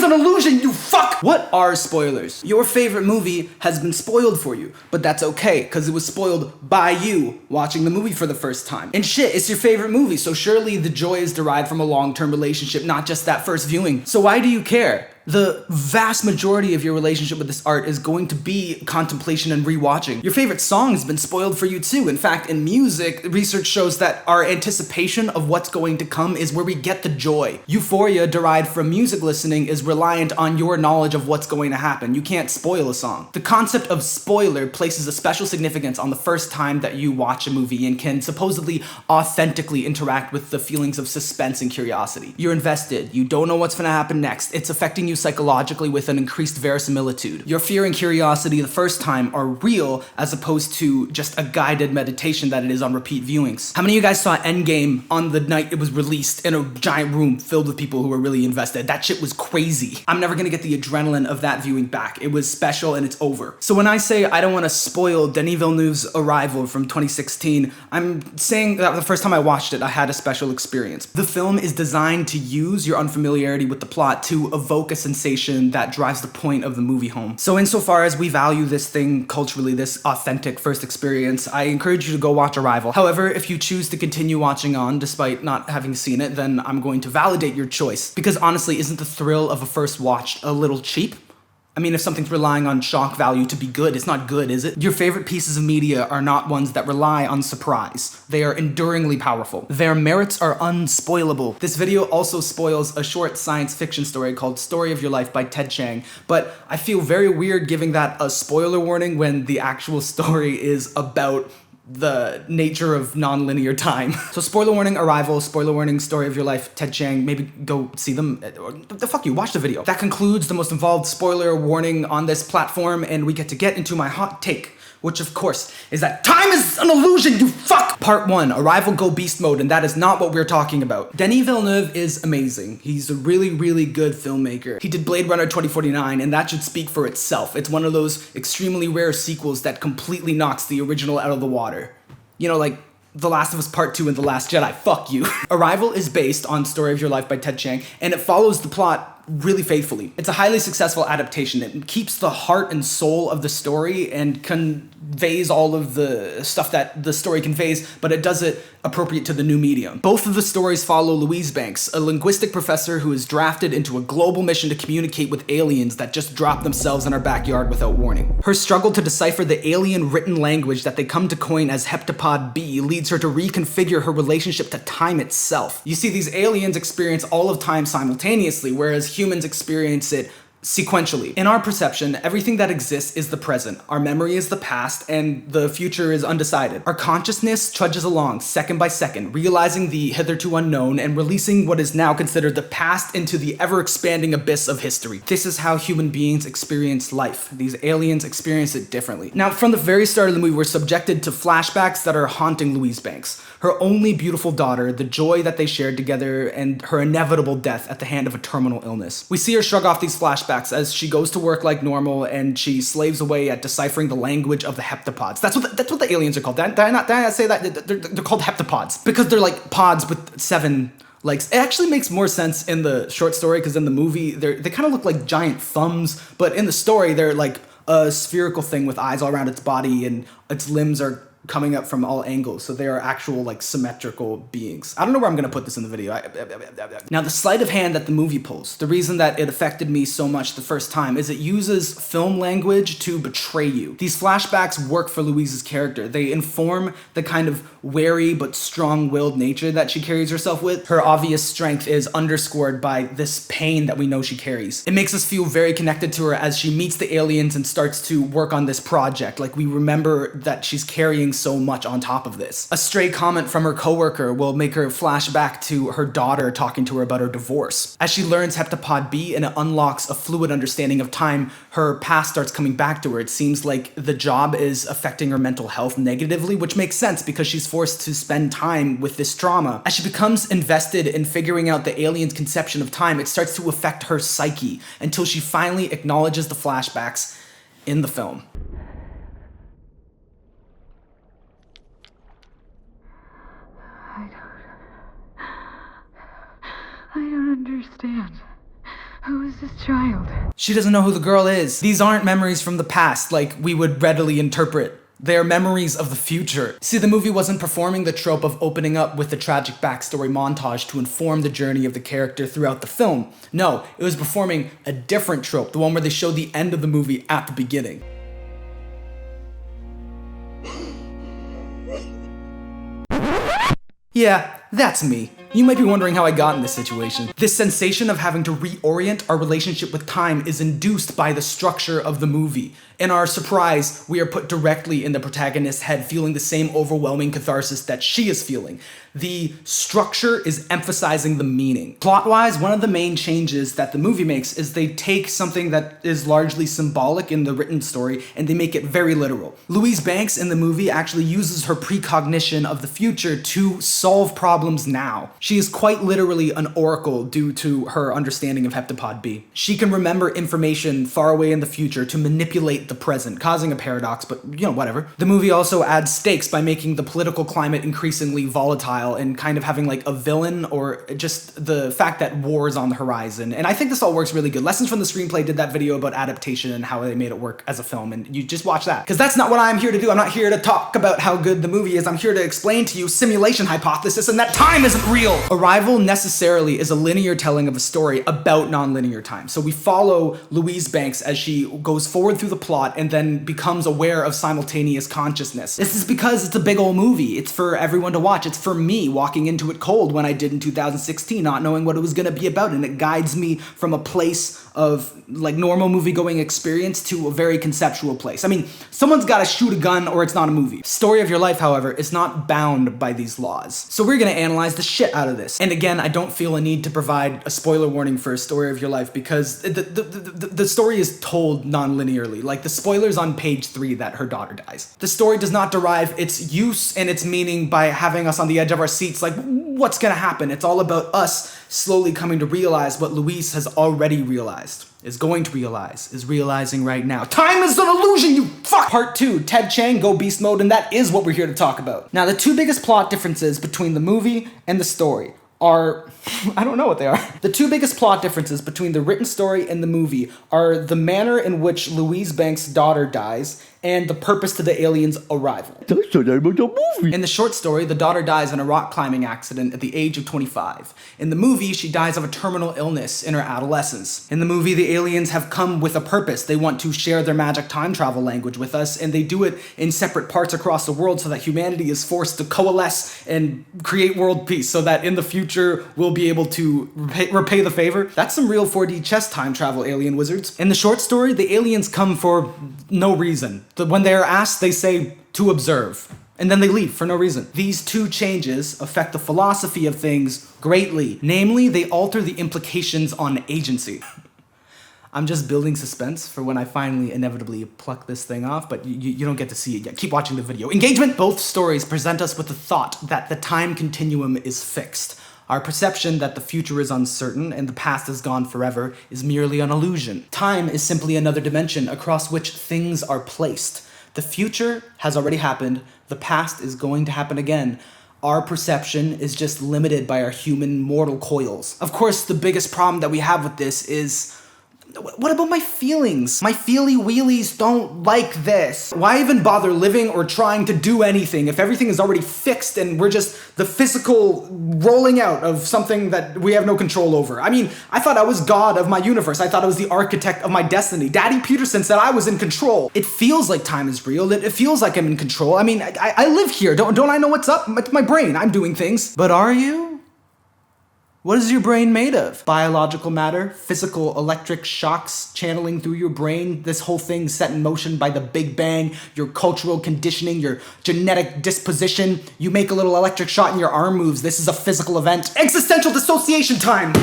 an illusion, you fuck! What are spoilers? Your favorite movie has been spoiled for you, but that's okay, because it was spoiled by you watching the movie for the first time. And shit, it's your favorite movie, so surely the joy is derived from a long-term relationship, not just that first viewing. So why do you care? The vast majority of your relationship with this art is going to be contemplation and rewatching. Your favorite song has been spoiled for you too. In fact, in music, research shows that our anticipation of what's going to come is where we get the joy. Euphoria derived from music listening is reliant on your knowledge of what's going to happen. You can't spoil a song. The concept of spoiler places a special significance on the first time that you watch a movie and can supposedly authentically interact with the feelings of suspense and curiosity. You're invested. You don't know what's gonna happen next. It's affecting you psychologically with an increased verisimilitude. Your fear and curiosity the first time are real as opposed to just a guided meditation that it is on repeat viewings. How many of you guys saw Endgame on the night it was released in a giant room filled with people who were really invested? That shit was crazy. I'm never gonna get the adrenaline of that viewing back. It was special and it's over. So when I say I don't want to spoil Denis Villeneuve's Arrival from 2016, I'm saying that the first time I watched it, I had a special experience. The film is designed to use your unfamiliarity with the plot to evoke a sensation that drives the point of the movie home. So insofar as we value this thing culturally, this authentic first experience, I encourage you to go watch Arrival. However, if you choose to continue watching on despite not having seen it, then I'm going to validate your choice. Because honestly, isn't the thrill of a first watch a little cheap? I mean, if something's relying on shock value to be good, it's not good, is it? Your favorite pieces of media are not ones that rely on surprise. They are enduringly powerful. Their merits are unspoilable. This video also spoils a short science fiction story called Story of Your Life by Ted Chiang, but I feel very weird giving that a spoiler warning when the actual story is about the nature of non-linear time. So spoiler warning, Arrival, spoiler warning, Story of Your Life, Ted Chiang, maybe go see them. The fuck you, watch the video. That concludes the most involved spoiler warning on this platform, and we get to get into my hot take, which of course is that time is an illusion, you fuck! Part 1, Arrival Go Beast Mode, and that is not what we're talking about. Denis Villeneuve is amazing. He's a really, really good filmmaker. He did Blade Runner 2049, and that should speak for itself. It's one of those extremely rare sequels that completely knocks the original out of the water. You know, like The Last of Us Part 2 and The Last Jedi, fuck you. Arrival is based on Story of Your Life by Ted Chiang, and it follows the plot really faithfully. It's a highly successful adaptation. It keeps the heart and soul of the story and conveys all of the stuff that the story conveys, but it does it appropriate to the new medium. Both of the stories follow Louise Banks, a linguistic professor who is drafted into a global mission to communicate with aliens that just drop themselves in our backyard without warning. Her struggle to decipher the alien written language that they come to coin as Heptapod B leads her to reconfigure her relationship to time itself. You see, these aliens experience all of time simultaneously, whereas humans experience it sequentially. In our perception, everything that exists is the present. Our memory is the past, and the future is undecided. Our consciousness trudges along second by second, realizing the hitherto unknown and releasing what is now considered the past into the ever-expanding abyss of history. This is how human beings experience life. These aliens experience it differently. Now, from the very start of the movie, we're subjected to flashbacks that are haunting Louise Banks. Her only beautiful daughter, the joy that they shared together, and her inevitable death at the hand of a terminal illness. We see her shrug off these flashbacks as she goes to work like normal and she slaves away at deciphering the language of the heptapods. That's what the aliens are called. Did I not say that? They're called heptapods because they're like pods with 7 legs. It actually makes more sense in the short story because in the movie they kind of look like giant thumbs, but in the story they're like a spherical thing with eyes all around its body and its limbs are coming up from all angles, so they are actual like symmetrical beings. I don't know where I'm gonna put this in the video. Now, the sleight of hand that the movie pulls, the reason that it affected me so much the first time is it uses film language to betray you. These flashbacks work for Louise's character. They inform the kind of wary but strong-willed nature that she carries herself with. Her obvious strength is underscored by this pain that we know she carries. It makes us feel very connected to her as she meets the aliens and starts to work on this project. Like, we remember that she's carrying so much on top of this. A stray comment from her coworker will make her flash back to her daughter talking to her about her divorce. As she learns Heptapod B and it unlocks a fluid understanding of time, her past starts coming back to her. It seems like the job is affecting her mental health negatively, which makes sense because she's forced to spend time with this trauma. As she becomes invested in figuring out the alien's conception of time, it starts to affect her psyche until she finally acknowledges the flashbacks in the film. I don't understand. Who is this child? She doesn't know who the girl is. These aren't memories from the past like we would readily interpret. They are memories of the future. See, the movie wasn't performing the trope of opening up with a tragic backstory montage to inform the journey of the character throughout the film. No, it was performing a different trope, the one where they show the end of the movie at the beginning. Yeah, that's me. You might be wondering how I got in this situation. This sensation of having to reorient our relationship with time is induced by the structure of the movie. In our surprise, we are put directly in the protagonist's head, feeling the same overwhelming catharsis that she is feeling. The structure is emphasizing the meaning. Plot-wise, one of the main changes that the movie makes is they take something that is largely symbolic in the written story and they make it very literal. Louise Banks in the movie actually uses her precognition of the future to solve problems now. She is quite literally an oracle due to her understanding of heptapod B. She can remember information far away in the future to manipulate the present, causing a paradox, but whatever. The movie also adds stakes by making the political climate increasingly volatile and kind of having like a villain or just the fact that war is on the horizon. And I think this all works really good. Lessons from the Screenplay did that video about adaptation and how they made it work as a film, and you just watch that. Because that's not what I'm here to do. I'm not here to talk about how good the movie is. I'm here to explain to you simulation hypothesis and that time isn't real. Arrival necessarily is a linear telling of a story about nonlinear time. So we follow Louise Banks as she goes forward through the plot and then becomes aware of simultaneous consciousness. This is because it's a big old movie. It's for everyone to watch. It's for me walking into it cold when I did in 2016, not knowing what it was going to be about, and it guides me from a place of like normal movie-going experience to a very conceptual place. I mean, someone's got to shoot a gun or it's not a movie. Story of your life, however, is not bound by these laws. So we're going to analyze the shit out of this. And again, I don't feel a need to provide a spoiler warning for A Story of Your Life because the story is told non-linearly. Like the spoilers on page 3 that her daughter dies. The story does not derive its use and its meaning by having us on the edge of our seats like, what's gonna happen? It's all about us slowly coming to realize what Louise has already realized, is going to realize, is realizing right now. Time is an illusion, you fuck! Part 2, Ted Chiang, go beast mode, and that is what we're here to talk about. Now, the two biggest plot differences between the movie and the story are, I don't know what they are. The two biggest plot differences between the written story and the movie are the manner in which Louise Banks' daughter dies and the purpose to the aliens' arrival. That's the name of the movie. In the short story, the daughter dies in a rock climbing accident at the age of 25. In the movie, she dies of a terminal illness in her adolescence. In the movie, the aliens have come with a purpose. They want to share their magic time travel language with us, and they do it in separate parts across the world so that humanity is forced to coalesce and create world peace so that in the future, we'll be able to repay the favor. That's some real 4D chess time travel, alien wizards. In the short story, the aliens come for no reason. When they are asked, they say, to observe. And then they leave for no reason. These two changes affect the philosophy of things greatly. Namely, they alter the implications on agency. I'm just building suspense for when I finally inevitably pluck this thing off, but you don't get to see it yet. Keep watching the video. Engagement! Both stories present us with the thought that the time continuum is fixed. Our perception that the future is uncertain and the past is gone forever is merely an illusion. Time is simply another dimension across which things are placed. The future has already happened. The past is going to happen again. Our perception is just limited by our human mortal coils. Of course, the biggest problem that we have with this is, what about my feelings? My feely-wheelies don't like this. Why even bother living or trying to do anything if everything is already fixed and we're just the physical rolling out of something that we have no control over? I mean, I thought I was God of my universe. I thought I was the architect of my destiny. Daddy Peterson said I was in control. It feels like time is real. It feels like I'm in control. I mean, I live here. Don't I know what's up? It's my brain. I'm doing things. But are you? What is your brain made of? Biological matter, physical electric shocks channeling through your brain, this whole thing set in motion by the Big Bang, your cultural conditioning, your genetic disposition. You make a little electric shot and your arm moves. This is a physical event. Existential dissociation time!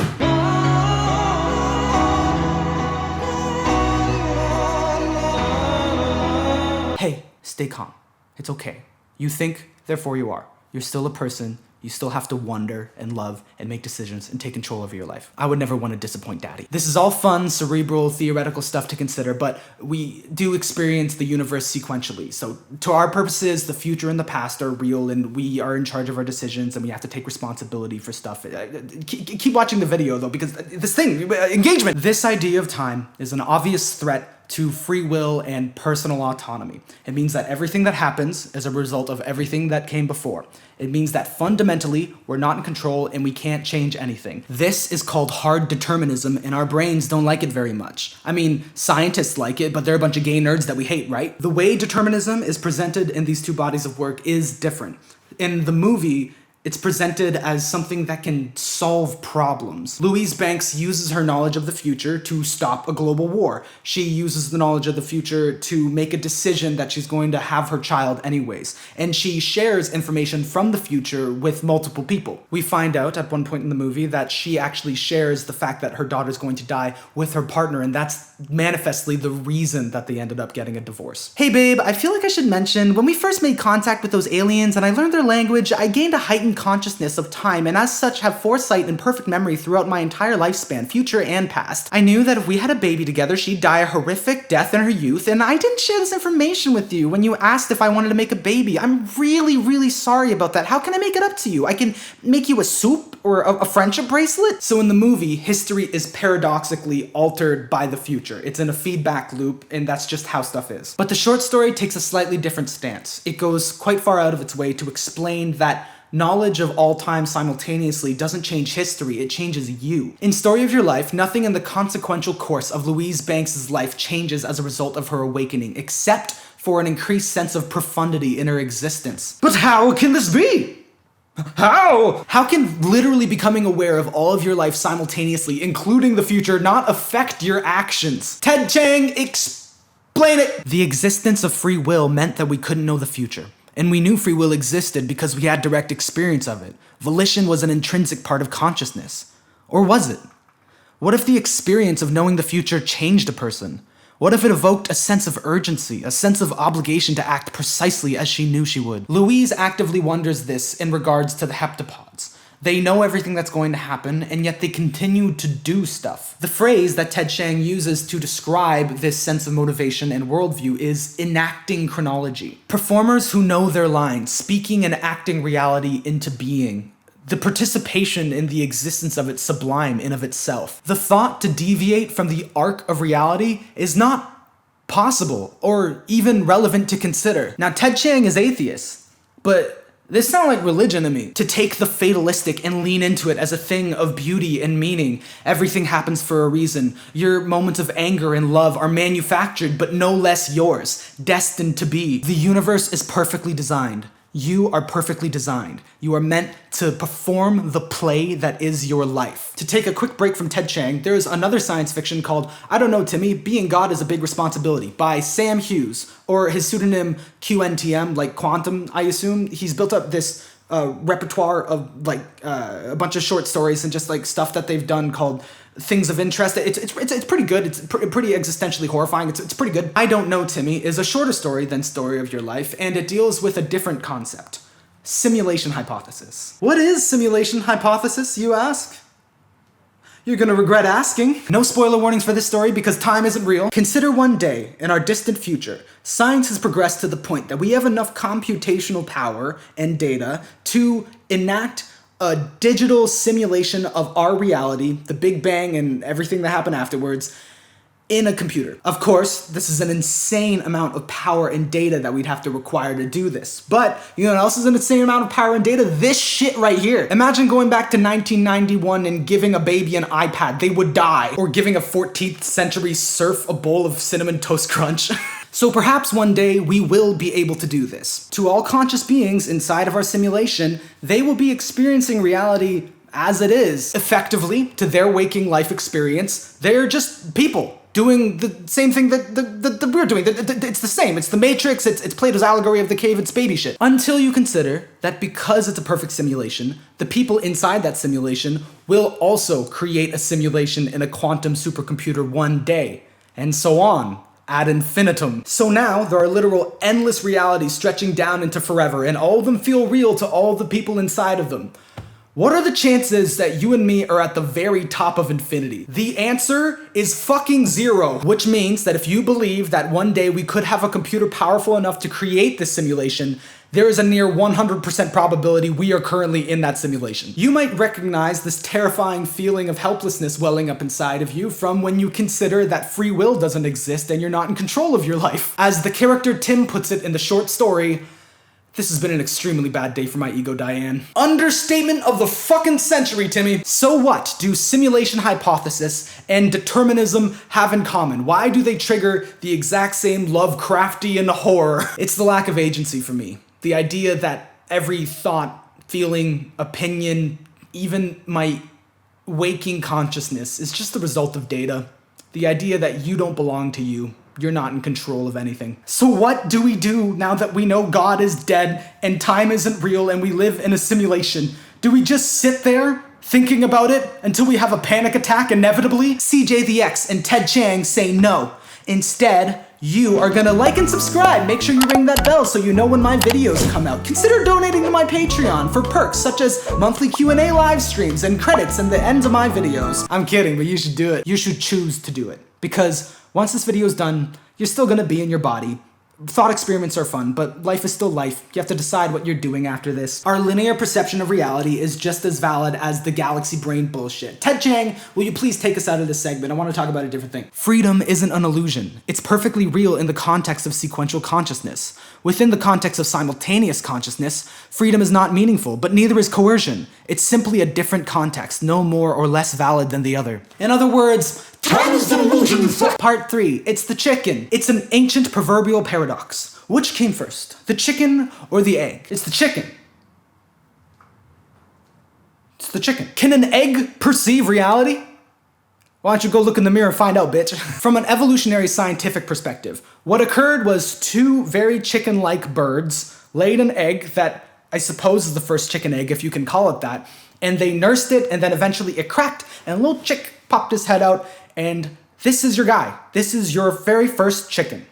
Hey, stay calm. It's okay. You think, therefore you are. You're still a person. you still have to wonder and love and make decisions and take control over your life. I would never want to disappoint daddy. This is all fun, cerebral, theoretical stuff to consider, but we do experience the universe sequentially. So to our purposes, the future and the past are real, and we are in charge of our decisions, and we have to take responsibility for stuff. Keep watching the video though, because this thing, engagement. This idea of time is an obvious threat to free will and personal autonomy. It means that everything that happens is a result of everything that came before. It means that fundamentally, we're not in control and we can't change anything. This is called hard determinism, and our brains don't like it very much. I mean, scientists like it, but they're a bunch of gay nerds that we hate, right? The way determinism is presented in these two bodies of work is different. In the movie, it's presented as something that can solve problems. Louise Banks uses her knowledge of the future to stop a global war. She uses the knowledge of the future to make a decision that she's going to have her child anyways. And she shares information from the future with multiple people. We find out at one point in the movie that she actually shares the fact that her daughter's going to die with her partner, and that's manifestly the reason that they ended up getting a divorce. Hey babe, I feel like I should mention, when we first made contact with those aliens and I learned their language, I gained a heightened consciousness of time, and as such have foresight and perfect memory throughout my entire lifespan, future and past. I knew that if we had a baby together, she'd die a horrific death in her youth, and I didn't share this information with you when you asked if I wanted to make a baby. I'm really, really sorry about that. How can I make it up to you? I can make you a soup or a friendship bracelet? So in the movie, history is paradoxically altered by the future. It's in a feedback loop, and that's just how stuff is. But the short story takes a slightly different stance. It goes quite far out of its way to explain that knowledge of all time simultaneously doesn't change history, it changes you. In Story of Your Life, nothing in the consequential course of Louise Banks' life changes as a result of her awakening, except for an increased sense of profundity in her existence. But how can this be? How? How can literally becoming aware of all of your life simultaneously, including the future, not affect your actions? Ted Chiang, explain it! The existence of free will meant that we couldn't know the future. And we knew free will existed because we had direct experience of it. Volition was an intrinsic part of consciousness. Or was it? What if the experience of knowing the future changed a person? What if it evoked a sense of urgency, a sense of obligation to act precisely as she knew she would? Louise actively wonders this in regards to the heptapods. They know everything that's going to happen, and yet they continue to do stuff. The phrase that Ted Chiang uses to describe this sense of motivation and worldview is enacting chronology. Performers who know their lines, speaking and acting reality into being. The participation in the existence of it sublime in of itself. The thought to deviate from the arc of reality is not possible or even relevant to consider. Now, Ted Chiang is atheist, but this sounds like religion to me. To take the fatalistic and lean into it as a thing of beauty and meaning. Everything happens for a reason. Your moments of anger and love are manufactured, but no less yours. Destined to be. The universe is perfectly designed. You are perfectly designed. You are meant to perform the play that is your life. To take a quick break from Ted Chiang, there's another science fiction called, I don't know, Timmy, Being God is a Big Responsibility by Sam Hughes, or his pseudonym QNTM, like quantum, I assume. He's built up this repertoire of a bunch of short stories and just like stuff that they've done called Things of Interest. It's pretty good. It's pretty existentially horrifying. It's pretty good. I Don't Know, Timmy is a shorter story than Story of Your Life, and it deals with a different concept. Simulation hypothesis. What is simulation hypothesis, you ask? You're gonna regret asking. No spoiler warnings for this story because time isn't real. Consider one day in our distant future, science has progressed to the point that we have enough computational power and data to enact a digital simulation of our reality, the Big Bang and everything that happened afterwards, in a computer. Of course, this is an insane amount of power and data that we'd have to require to do this. But you know what else is an insane amount of power and data? This shit right here. Imagine going back to 1991 and giving a baby an iPad. They would die. Or giving a 14th century serf a bowl of Cinnamon Toast Crunch. So perhaps one day we will be able to do this. To all conscious beings inside of our simulation, they will be experiencing reality as it is. Effectively, to their waking life experience, they're just people doing the same thing that we're doing. It's the same. It's the Matrix, it's Plato's allegory of the cave, it's baby shit. Until you consider that because it's a perfect simulation, the people inside that simulation will also create a simulation in a quantum supercomputer one day, and so on. ad infinitum. So now there are literal endless realities stretching down into forever, and all of them feel real to all the people inside of them. What are the chances that you and me are at the very top of infinity? The answer is fucking 0, which means that if you believe that one day we could have a computer powerful enough to create this simulation, there is a near 100% probability we are currently in that simulation. You might recognize this terrifying feeling of helplessness welling up inside of you from when you consider that free will doesn't exist and you're not in control of your life. As the character Tim puts it in the short story, this has been an extremely bad day for my ego, Diane. Understatement of the fucking century, Timmy. So what do simulation hypothesis and determinism have in common? Why do they trigger the exact same Lovecraftian horror? It's the lack of agency for me. The idea that every thought, feeling, opinion, even my waking consciousness is just the result of data. The idea that you don't belong to you. You're not in control of anything. So what do we do now that we know God is dead and time isn't real and we live in a simulation? Do we just sit there thinking about it until we have a panic attack inevitably? CJ the X and Ted Chiang say no. Instead, you are gonna like and subscribe. Make sure you ring that bell so you know when my videos come out. Consider donating to my Patreon for perks such as monthly Q&A live streams and credits and the ends of my videos. I'm kidding, but you should do it. You should choose to do it. Because once this video is done, you're still gonna be in your body. Thought experiments are fun, but life is still life. You have to decide what you're doing after this. Our linear perception of reality is just as valid as the galaxy brain bullshit. Ted Chiang, will you please take us out of this segment? I want to talk about a different thing. Freedom isn't an illusion. It's perfectly real in the context of sequential consciousness. Within the context of simultaneous consciousness, freedom is not meaningful, but neither is coercion. It's simply a different context, no more or less valid than the other. In other words, time is an illusion. Part 3, it's the chicken. It's an ancient proverbial paradox. Which came first, the chicken or the egg? It's the chicken. It's the chicken. Can an egg perceive reality? Why don't you go look in the mirror and find out, bitch? From an evolutionary scientific perspective, what occurred was two very chicken-like birds laid an egg that I suppose is the first chicken egg, if you can call it that, and they nursed it, and then eventually it cracked, and a little chick popped his head out, and this is your guy. This is your very first chicken.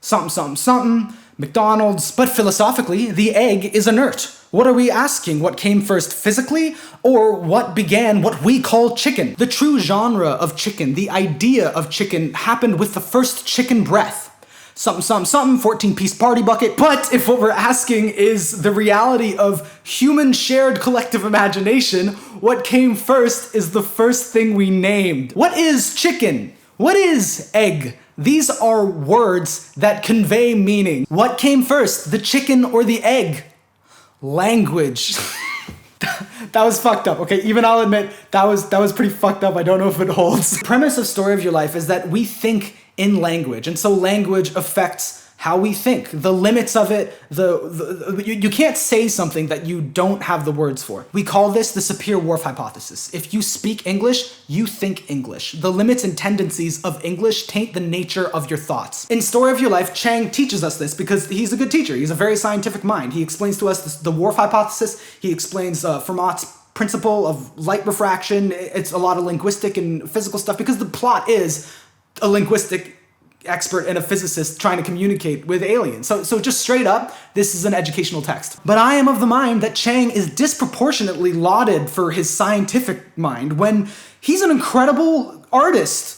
Something, something, something, McDonald's. But philosophically, the egg is inert. What are we asking? What came first physically? Or what began what we call chicken? The true genre of chicken, the idea of chicken, happened with the first chicken breath. Something, something, something, 14-piece party bucket. But if what we're asking is the reality of human shared collective imagination, what came first is the first thing we named. What is chicken? What is egg? These are words that convey meaning. What came first, the chicken or the egg? Language. That was fucked up, okay? Even I'll admit, that was pretty fucked up. I don't know if it holds. The premise of Story of Your Life is that we think in language, and so language affects how we think. The limits of it, you can't say something that you don't have the words for. We call this the Sapir-Whorf hypothesis. If you speak English, you think English. The limits and tendencies of English taint the nature of your thoughts. In Story of Your Life, Chiang teaches us this because he's a good teacher. He's a very scientific mind. He explains to us the Whorf hypothesis. He explains Fermat's principle of light refraction. It's a lot of linguistic and physical stuff because the plot is a linguistic expert and a physicist trying to communicate with aliens. So just straight up, this is an educational text. But I am of the mind that Chiang is disproportionately lauded for his scientific mind when he's an incredible artist.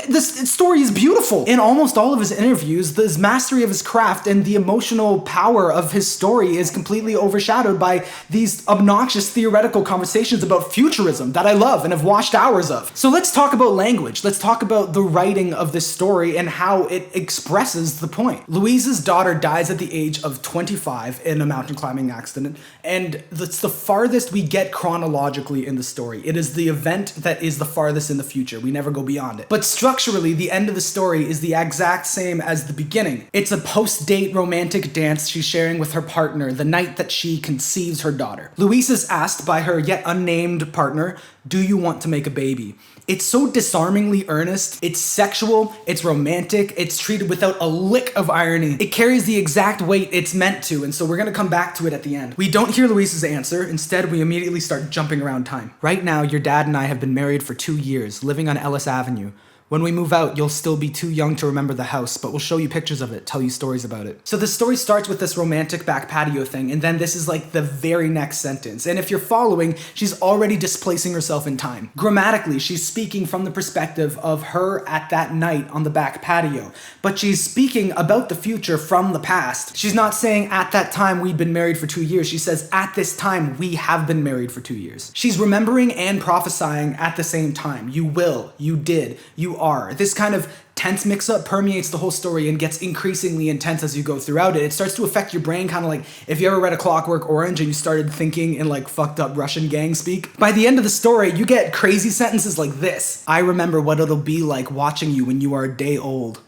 This story is beautiful. In almost all of his interviews, the mastery of his craft and the emotional power of his story is completely overshadowed by these obnoxious theoretical conversations about futurism that I love and have watched hours of. So let's talk about language. Let's talk about the writing of this story and how it expresses the point. Louise's daughter dies at the age of 25 in a mountain climbing accident, and it's the farthest we get chronologically in the story. It is the event that is the farthest in the future. We never go beyond it. But structurally, the end of the story is the exact same as the beginning. It's a post-date romantic dance she's sharing with her partner the night that she conceives her daughter. Louise is asked by her yet unnamed partner, "Do you want to make a baby?" It's so disarmingly earnest, it's sexual, it's romantic, it's treated without a lick of irony. It carries the exact weight it's meant to, and so we're gonna come back to it at the end. We don't hear Louise's answer, instead we immediately start jumping around time. Right now, your dad and I have been married for 2 years, living on Ellis Avenue. When we move out, you'll still be too young to remember the house, but we'll show you pictures of it, tell you stories about it. So the story starts with this romantic back patio thing, and then this is like the very next sentence. And if you're following, she's already displacing herself in time. Grammatically, she's speaking from the perspective of her at that night on the back patio, but she's speaking about the future from the past. She's not saying at that time we'd been married for 2 years. She says at this time we have been married for 2 years. She's remembering and prophesying at the same time. You will, you did, you are. This kind of tense mix-up permeates the whole story and gets increasingly intense as you go throughout it. It starts to affect your brain, kind of like if you ever read A Clockwork Orange and you started thinking in like fucked up Russian gang speak. By the end of the story, you get crazy sentences like this. I remember what it'll be like watching you when you are a day old.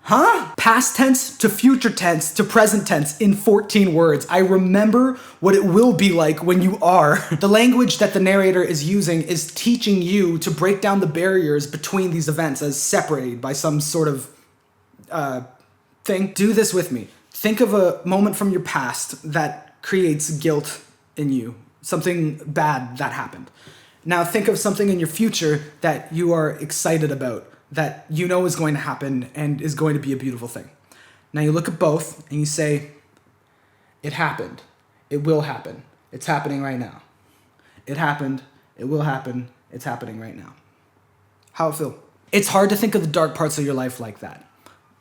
Huh? Past tense to future tense to present tense in 14 words. I remember what it will be like when you are. The language that the narrator is using is teaching you to break down the barriers between these events as separated by some sort of thing. Do this with me. Think of a moment from your past that creates guilt in you. Something bad that happened. Now think of something in your future that you are excited about, that you know is going to happen and is going to be a beautiful thing. Now you look at both and you say, it happened. It will happen. It's happening right now. It happened. It will happen. It's happening right now. How it feel? It's hard to think of the dark parts of your life like that.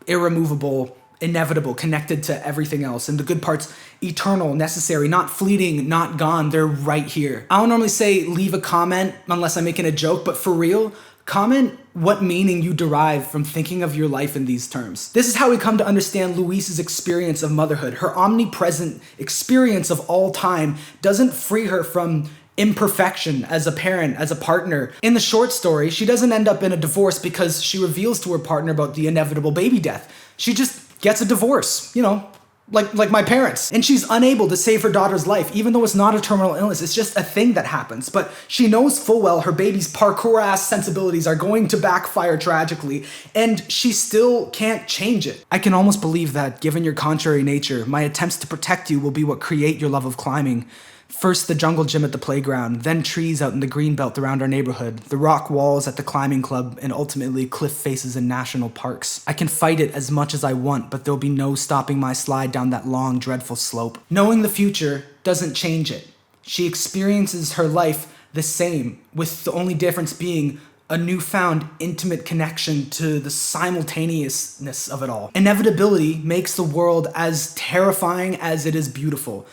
Irremovable, inevitable, connected to everything else. And the good parts, eternal, necessary, not fleeting, not gone. They're right here. I don't normally say leave a comment unless I'm making a joke, but for real, comment what meaning you derive from thinking of your life in these terms. This is how we come to understand Louise's experience of motherhood. Her omnipresent experience of all time doesn't free her from imperfection as a parent, as a partner. In the short story, she doesn't end up in a divorce because she reveals to her partner about the inevitable baby death. She just gets a divorce, you know, like my parents. And she's unable to save her daughter's life, even though it's not a terminal illness. It's just a thing that happens. But she knows full well her baby's parkour-ass sensibilities are going to backfire tragically, and she still can't change it. I can almost believe that, given your contrary nature, my attempts to protect you will be what create your love of climbing. First the jungle gym at the playground, then trees out in the green belt around our neighborhood, the rock walls at the climbing club, and ultimately cliff faces in national parks. I can fight it as much as I want, but there'll be no stopping my slide down that long, dreadful slope. Knowing the future doesn't change it. She experiences her life the same, with the only difference being a newfound intimate connection to the simultaneousness of it all. Inevitability makes the world as terrifying as it is beautiful.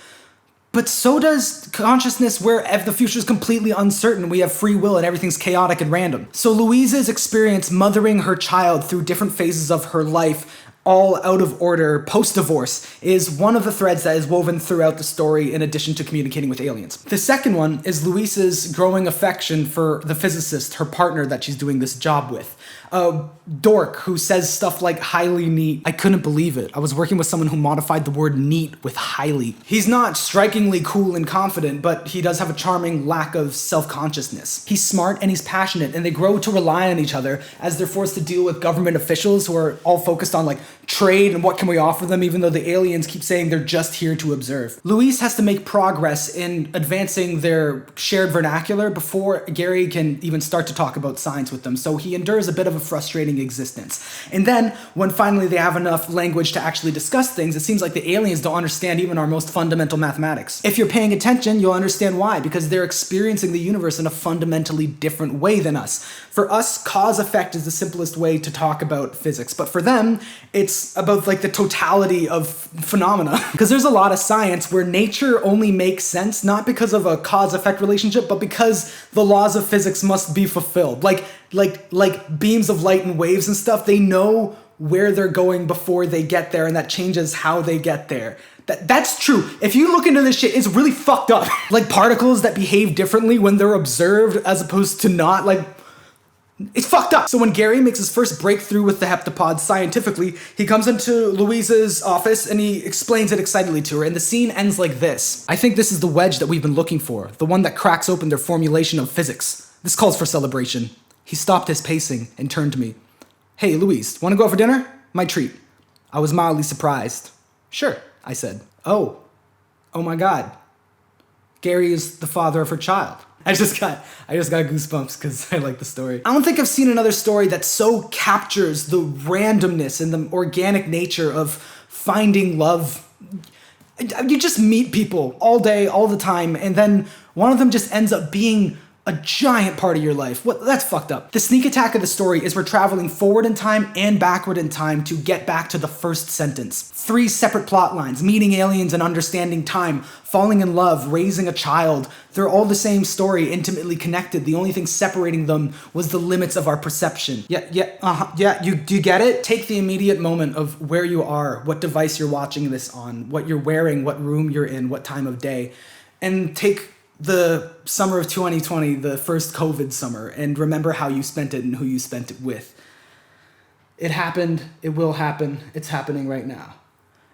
But so does consciousness where the future is completely uncertain. We have free will and everything's chaotic and random. So Louise's experience mothering her child through different phases of her life, all out of order, post-divorce, is one of the threads that is woven throughout the story in addition to communicating with aliens. The second one is Louise's growing affection for the physicist, her partner that she's doing this job with. A dork who says stuff like highly neat. I couldn't believe it. I was working with someone who modified the word neat with highly. He's not strikingly cool and confident, but he does have a charming lack of self-consciousness. He's smart and he's passionate, and they grow to rely on each other as they're forced to deal with government officials who are all focused on like trade and what can we offer them, even though the aliens keep saying they're just here to observe. Louise has to make progress in advancing their shared vernacular before Gary can even start to talk about science with them, so he endures a bit of a frustrating existence. And then, when finally they have enough language to actually discuss things, it seems like the aliens don't understand even our most fundamental mathematics. If you're paying attention, you'll understand why, because they're experiencing the universe in a fundamentally different way than us. For us, cause-effect is the simplest way to talk about physics, but for them, it's about like the totality of phenomena. Because there's a lot of science where nature only makes sense, not because of a cause-effect relationship, but because the laws of physics must be fulfilled. Like beams of light and waves and stuff, they know where they're going before they get there, and that changes how they get there. That's true. If you look into this shit, it's really fucked up. Like particles that behave differently when they're observed as opposed to not, like, it's fucked up. So when Gary makes his first breakthrough with the heptapods scientifically, he comes into Louise's office and he explains it excitedly to her, and the scene ends like this. I think this is the wedge that we've been looking for, the one that cracks open their formulation of physics. This calls for celebration. He stopped his pacing and turned to me. Hey, Louise, want to go out for dinner? My treat. I was mildly surprised. Sure, I said. Oh my God. Gary is the father of her child. I just got goosebumps because I like the story. I don't think I've seen another story that so captures the randomness and the organic nature of finding love. You just meet people all day, all the time, and then one of them just ends up being a giant part of your life. That's fucked up. The sneak attack of the story is we're traveling forward in time and backward in time to get back to the first sentence. 3 separate plot lines: meeting aliens and understanding time, falling in love, raising a child. They're all the same story, intimately connected. The only thing separating them was the limits of our perception. You get it? Take the immediate moment of where you are, what device you're watching this on, what you're wearing, what room you're in, what time of day, and take the summer of 2020, the first COVID summer, and remember how you spent it and who you spent it with. It happened, it will happen, it's happening right now.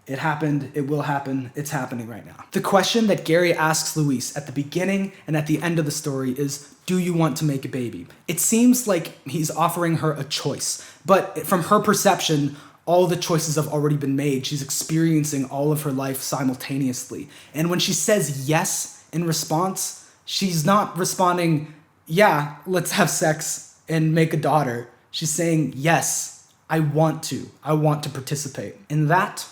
It happened, it will happen, it's happening right now. The question that Gary asks Louise at the beginning and at the end of the story is, do you want to make a baby? It seems like he's offering her a choice, but from her perception, all the choices have already been made. She's experiencing all of her life simultaneously. And when she says yes in response, she's not responding, yeah, let's have sex and make a daughter. She's saying, yes, I want to participate. And that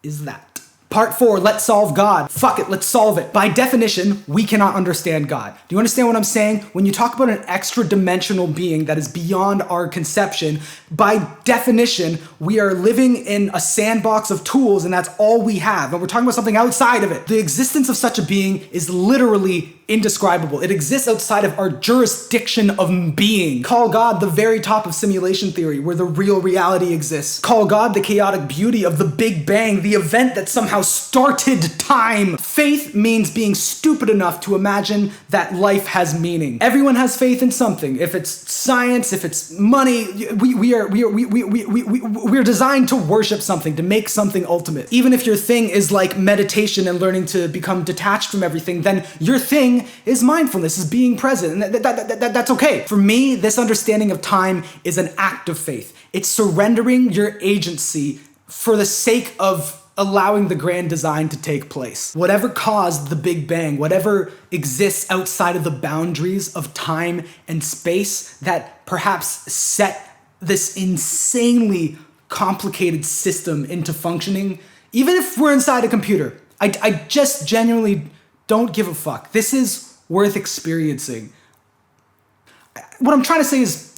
is that. Part 4, let's solve God. Fuck it, let's solve it. By definition, we cannot understand God. Do you understand what I'm saying? When you talk about an extra dimensional being that is beyond our conception, by definition, we are living in a sandbox of tools and that's all we have. And we're talking about something outside of it. The existence of such a being is literally indescribable. It exists outside of our jurisdiction of being. Call God the very top of simulation theory, where the real reality exists. Call God the chaotic beauty of the Big Bang, the event that somehow started time. Faith means being stupid enough to imagine that life has meaning. Everyone has faith in something. If it's science, if it's money, we're designed to worship something, to make something ultimate. Even if your thing is like meditation and learning to become detached from everything, then your thing is mindfulness, is being present, and that's okay. For me, this understanding of time is an act of faith. It's surrendering your agency for the sake of allowing the grand design to take place. Whatever caused the Big Bang, whatever exists outside of the boundaries of time and space that perhaps set this insanely complicated system into functioning, even if we're inside a computer, I just genuinely don't give a fuck. This is worth experiencing. What I'm trying to say is,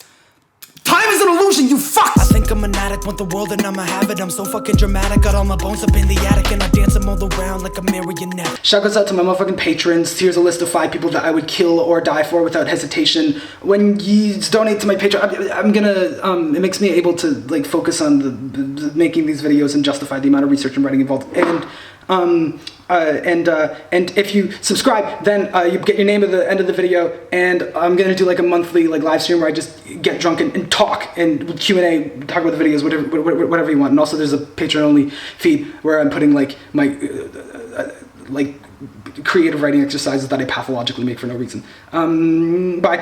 time is an illusion, you fucks! I think I'm an addict, want the world and I'ma have it. I'm so fucking dramatic, got all my bones up in the attic and I dance them all around like a marionette. Shout goes out to my motherfucking patrons. Here's a list of 5 people that I would kill or die for without hesitation. When you donate to my Patreon, I'm gonna, it makes me able to like focus on the making these videos and justify the amount of research and writing involved. And if you subscribe, then you get your name at the end of the video, and I'm gonna do like a monthly like live stream where I just get drunk and talk and Q&A, talk about the videos, whatever you want. And also there's a Patreon only feed where I'm putting like my like creative writing exercises that I pathologically make for no reason. Bye.